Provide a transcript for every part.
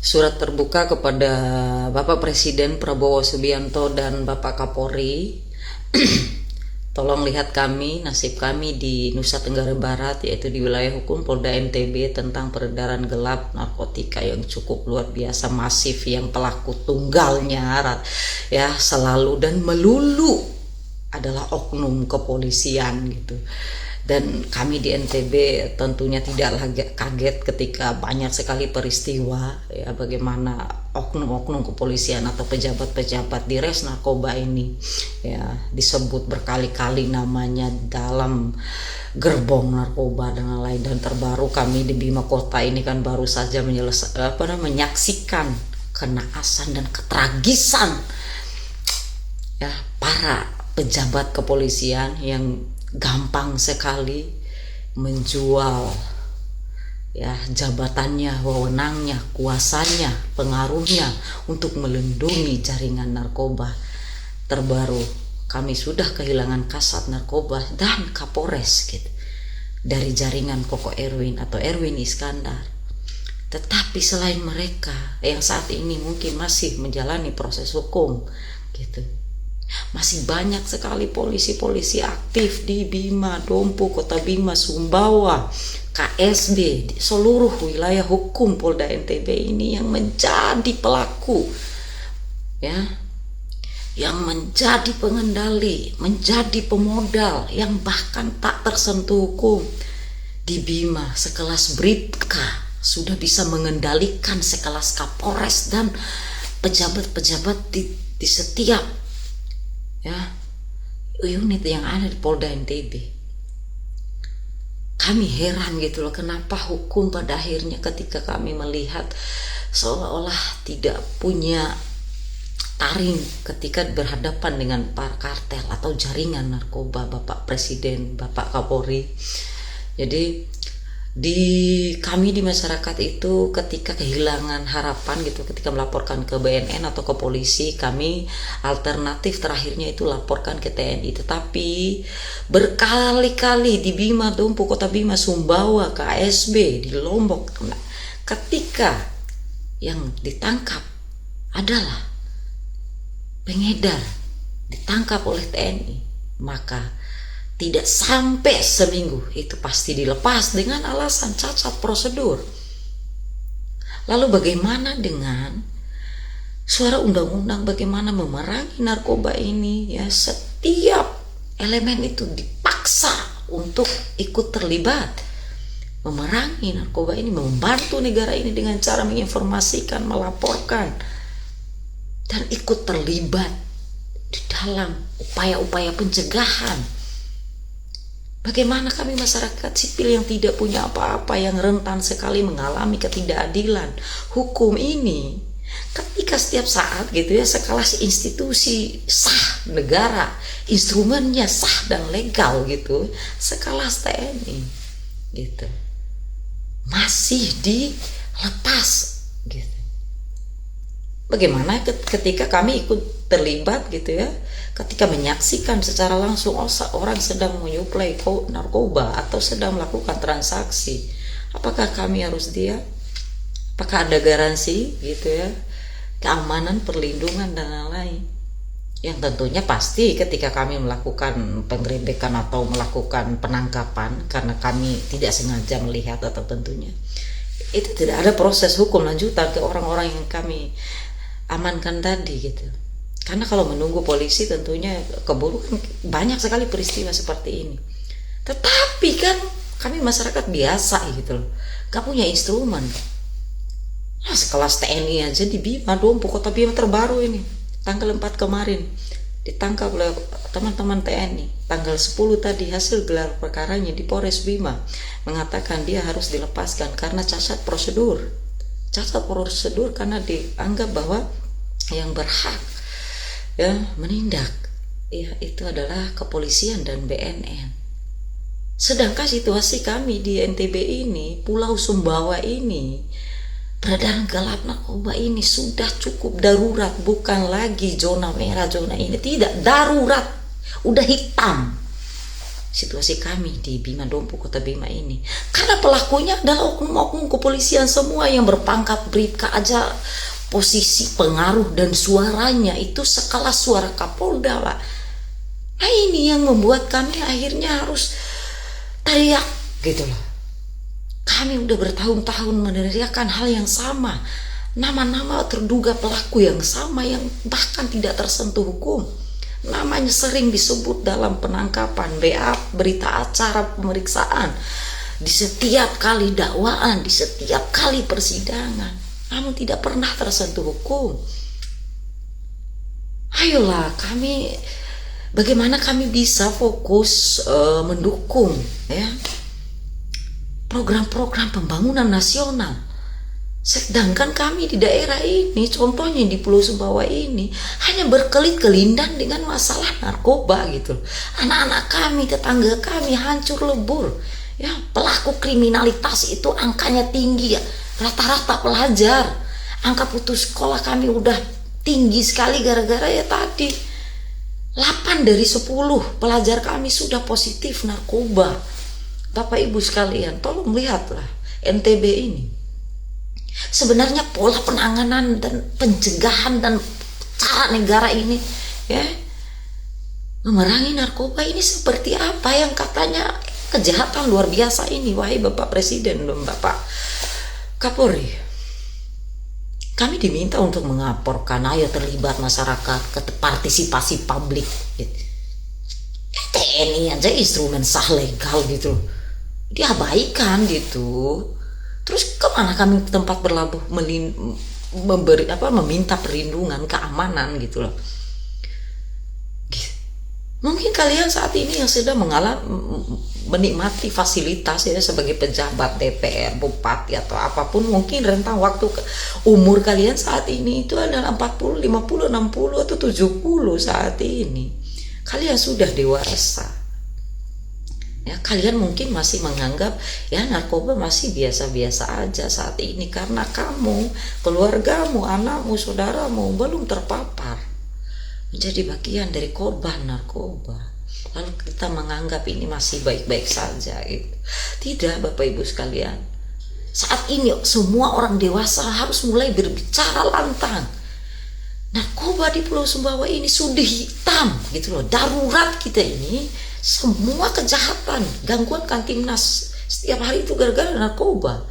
Surat terbuka kepada Bapak Presiden Prabowo Subianto dan Bapak Kapolri. Tolong lihat kami, nasib kami di Nusa Tenggara Barat, yaitu di wilayah hukum Polda NTB, tentang peredaran gelap narkotika yang cukup luar biasa masif, yang pelaku tunggalnya ya selalu dan melulu adalah oknum kepolisian gitu. Dan kami di NTB tentunya tidak kaget ketika banyak sekali peristiwa ya, bagaimana oknum-oknum kepolisian atau pejabat-pejabat di res narkoba ini ya disebut berkali-kali namanya dalam gerbong narkoba dan lain-lain. Dan terbaru kami di Bima Kota ini kan baru saja menyaksikan kenaasan dan ketragisan ya para pejabat kepolisian yang gampang sekali menjual ya jabatannya, wewenangnya, kuasanya, pengaruhnya untuk melindungi jaringan narkoba. Terbaru kami sudah kehilangan Kasat Narkoba dan Kapolres gitu dari jaringan Koko Erwin atau Erwin Iskandar. Tetapi selain mereka yang saat ini mungkin masih menjalani proses hukum gitu, masih banyak sekali polisi-polisi aktif di Bima, Dompu, Kota Bima, Sumbawa, KSB, di seluruh wilayah hukum Polda NTB ini yang menjadi pelaku ya, yang menjadi pengendali, menjadi pemodal, yang bahkan tak tersentuh hukum. Di Bima sekelas Bribka sudah bisa mengendalikan sekelas Kapolres dan pejabat-pejabat di setiap ya unit yang ada di Polda NTB. Kami heran gitu loh, kenapa hukum pada akhirnya ketika kami melihat seolah-olah tidak punya taring ketika berhadapan dengan para kartel atau jaringan narkoba, Bapak Presiden, Bapak Kapolri. Jadi kami di masyarakat itu ketika kehilangan harapan gitu, ketika melaporkan ke BNN atau ke polisi, kami alternatif terakhirnya itu laporkan ke TNI. Tetapi berkali-kali di Bima, Dompu, Kota Bima, Sumbawa, KSB, di Lombok, ketika yang ditangkap adalah pengedar, ditangkap oleh TNI, maka tidak sampai seminggu itu pasti dilepas dengan alasan cacat prosedur. Lalu bagaimana dengan suara undang-undang bagaimana memerangi narkoba ini ya, setiap elemen itu dipaksa untuk ikut terlibat memerangi narkoba ini, membantu negara ini dengan cara menginformasikan, melaporkan dan ikut terlibat di dalam upaya-upaya pencegahan. Bagaimana kami masyarakat sipil yang tidak punya apa-apa, yang rentan sekali mengalami ketidakadilan hukum ini, ketika setiap saat gitu ya sekelas institusi sah negara, instrumennya sah dan legal gitu, sekelas TNI gitu, masih dilepas gitu. Bagaimana ketika kami ikut terlibat gitu ya, ketika menyaksikan secara langsung orang sedang menyuplai narkoba atau sedang melakukan transaksi, apakah kami harus diam? Apakah ada garansi gitu ya, keamanan, perlindungan dan lain-lain? Yang tentunya pasti ketika kami melakukan penggerebekan atau melakukan penangkapan karena kami tidak sengaja melihat, atau tentunya itu tidak ada proses hukum lanjutan ke orang-orang yang kami amankan tadi gitu. Karena kalau menunggu polisi tentunya keburu, kan banyak sekali peristiwa seperti ini. Tetapi kan kami masyarakat biasa gitu loh, gak punya instrumen. Nah, sekelas TNI aja di Bima, Dompu, Kota Bima terbaru ini tanggal 4 kemarin ditangkap oleh teman-teman TNI. Tanggal 10 tadi hasil gelar perkaranya di Polres Bima mengatakan dia harus dilepaskan karena cacat prosedur. Cacat prosedur karena dianggap bahwa yang berhak ya menindak ya itu adalah kepolisian dan BNN. Sedangkan situasi kami di NTB ini, Pulau Sumbawa ini, peredaran gelap narkoba ini sudah cukup darurat, bukan lagi zona merah, zona ini tidak darurat, udah hitam. situasi kami di Bima Dompu, Kota Bima ini. Karena pelakunya adalah oknum-oknum kepolisian semua yang berpangkat bribka aja, posisi pengaruh dan suaranya itu sekelas suara Kapolda, Pak. Nah ini yang membuat kami akhirnya harus teriak gitu loh. Kami udah bertahun-tahun meneriakan hal yang sama, nama-nama terduga pelaku yang sama yang bahkan tidak tersentuh hukum. Namanya sering disebut dalam penangkapan, BAP, berita acara pemeriksaan, di setiap kali dakwaan, di setiap kali persidangan, namun tidak pernah tersentuh hukum. Ayolah kami, bagaimana kami bisa fokus mendukung ya program-program pembangunan nasional. Sedangkan kami di daerah ini, contohnya di Pulau Sumbawa ini, hanya berkelit-kelindan dengan masalah narkoba gitu. Anak-anak kami, tetangga kami hancur lebur. Ya, pelaku kriminalitas itu angkanya tinggi ya. Rata-rata pelajar. Angka putus sekolah kami udah tinggi sekali gara-gara ya tadi. 8 dari 10 pelajar kami sudah positif narkoba. Bapak Ibu sekalian, tolong lihatlah NTB ini. Sebenarnya pola penanganan dan pencegahan dan cara negara ini ya memerangi narkoba ini seperti apa yang katanya kejahatan luar biasa ini, wahai Bapak Presiden dan Bapak Kapolri. Kami diminta untuk mengaporkan, ayo terlibat masyarakat, partisipasi publik. TNI aja instrumen sah legal gitu, diabaikan gitu. Terus kemana kami tempat berlabuh meminta perlindungan, keamanan gitu loh. Mungkin kalian saat ini yang sedang menikmati fasilitas ya sebagai pejabat DPR, bupati atau apapun, mungkin rentang waktu umur kalian saat ini itu adalah 40, 50, 60 atau 70 saat ini. Kalian sudah dewasa. Ya, kalian mungkin masih menganggap ya narkoba masih biasa-biasa aja saat ini karena kamu, keluargamu, anakmu, saudaramu belum terpapar menjadi bagian dari korban narkoba. Lalu kita menganggap ini masih baik-baik saja gitu. Tidak, Bapak Ibu sekalian. Saat ini semua orang dewasa harus mulai berbicara lantang. Narkoba di Pulau Sumbawa ini sudah hitam gitu loh. Darurat kita ini. Semua kejahatan, gangguan Kamtibnas setiap hari itu gara-gara narkoba.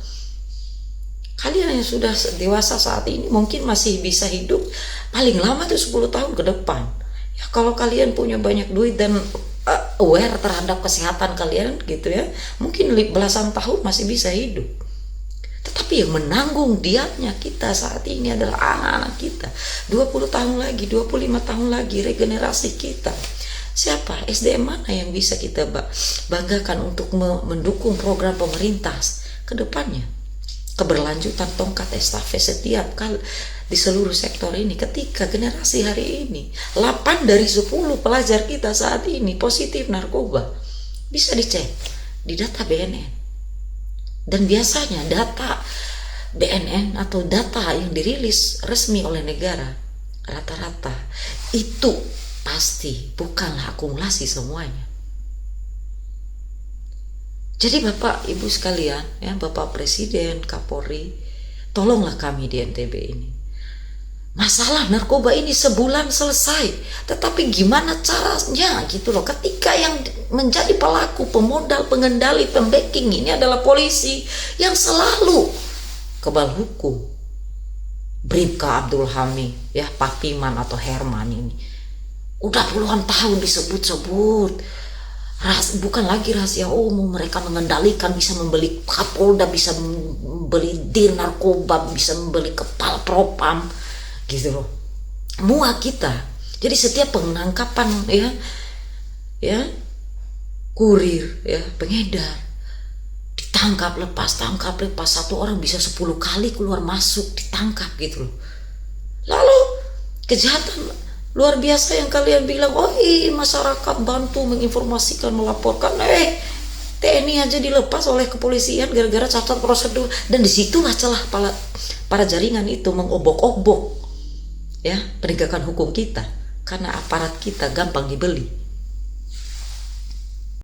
Kalian yang sudah dewasa saat ini mungkin masih bisa hidup paling lama tuh 10 tahun ke depan. Ya kalau kalian punya banyak duit dan aware terhadap kesehatan kalian gitu ya, mungkin belasan tahun masih bisa hidup. Tetapi yang menanggung dietnya kita saat ini adalah anak-anak kita. 20 tahun lagi, 25 tahun lagi regenerasi kita. Siapa? SDM mana yang bisa kita banggakan untuk mendukung program pemerintah ke depannya? Keberlanjutan tongkat estafet setiap kali di seluruh sektor ini. Ketika generasi hari ini 8 dari 10 pelajar kita saat ini positif narkoba, bisa dicek di data BNN. Dan biasanya data BNN atau data yang dirilis resmi oleh negara rata-rata itu pasti bukanlah akumulasi semuanya. Jadi Bapak Ibu sekalian ya, Bapak Presiden, Kapolri, tolonglah kami di NTB ini. Masalah narkoba ini sebulan selesai, tetapi gimana caranya gitu loh, ketika yang menjadi pelaku, pemodal, pengendali, pembacking ini adalah polisi yang selalu kebal hukum. Bribka Abdul Hamid ya, Papiman atau Herman ini udah puluhan tahun disebut-sebut, bukan lagi rahasia umum, mereka mengendalikan, bisa membeli Kapolda, bisa membeli dir narkoba, bisa membeli kepala propam gitu loh, muak kita. Jadi setiap penangkapan ya kurir ya, pengedar ditangkap lepas, satu orang bisa 10 kali keluar masuk ditangkap gitu loh. Lalu kejahatan luar biasa yang kalian bilang, oh masyarakat bantu menginformasikan, melaporkan, TNI aja dilepas oleh kepolisian gara-gara cacat prosedur. Dan disitulah celah para jaringan itu mengobok-obok ya penegakan hukum kita, karena aparat kita gampang dibeli.